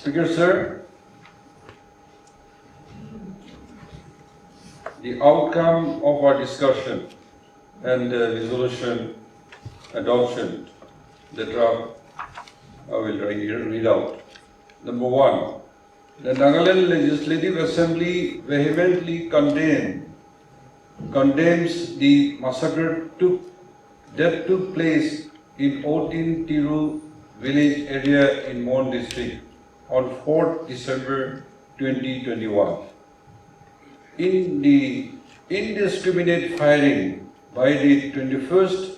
Speaker, sir, the outcome of our discussion and resolution adoption, the draft I will read out. Number one, the Nagaland Legislative Assembly vehemently condemns the massacre that took place in Oting village area in Mon district on 4th December 2021. In the indiscriminate firing by the 21st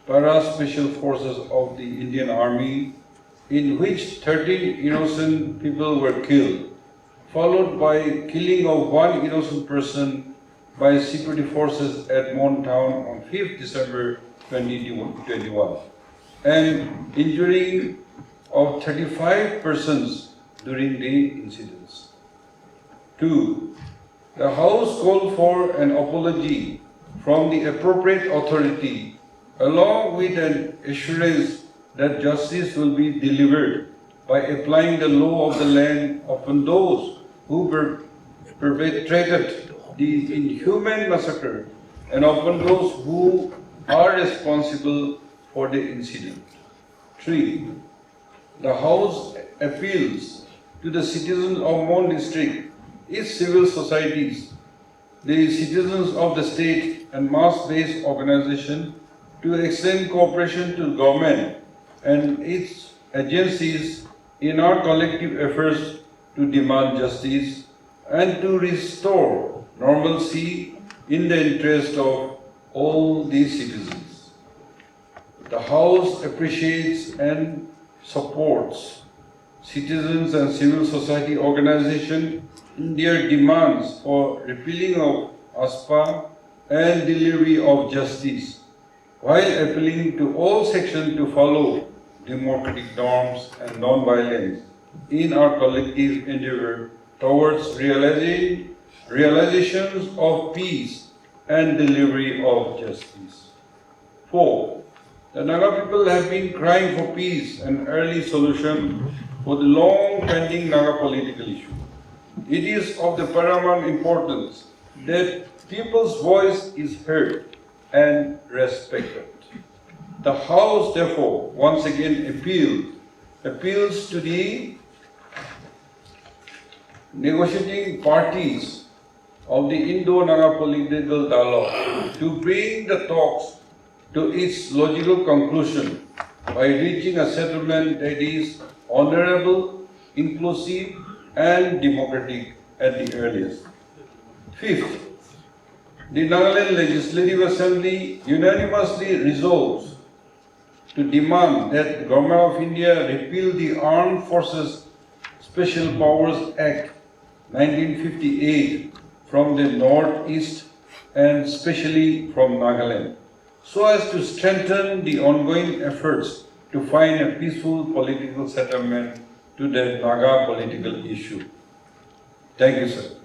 Para Special Forces of the Indian Army, in which 13 innocent people were killed, followed by killing of one innocent person by security forces at Mon town on 5th December 2021, and injuring of 35 persons during the incidents. 2. The House called for an apology from the appropriate authority, along with an assurance that justice will be delivered by applying the law of the land upon those who perpetrated the inhuman massacre and upon those who are responsible for the incident. 3. The House appeals to the citizens of Mon district, its civil societies, the citizens of the state and mass-based organization to extend cooperation to government and its agencies in our collective efforts to demand justice and to restore normalcy in the interest of all these citizens. The House appreciates and supports citizens and civil society organizations in their demands for repealing of AFSPA and delivery of justice, while appealing to all sections to follow democratic norms and non-violence in our collective endeavor towards realizations of peace and delivery of justice. 4. The Naga people have been crying for peace and early solution for the long-pending Naga political issue. It is of the paramount importance that people's voice is heard and respected. The House, therefore, once again appeals to the negotiating parties of the Indo-Naga political dialogue to bring the talks to its logical conclusion by reaching a settlement that is honorable, inclusive, and democratic at the earliest. 5th, the Nagaland Legislative Assembly unanimously resolves to demand that the Government of India repeal the Armed Forces Special Powers Act 1958 from the Northeast and especially from Nagaland, so as to strengthen the ongoing efforts to find a peaceful political settlement to the Naga political issue. Thank you, sir.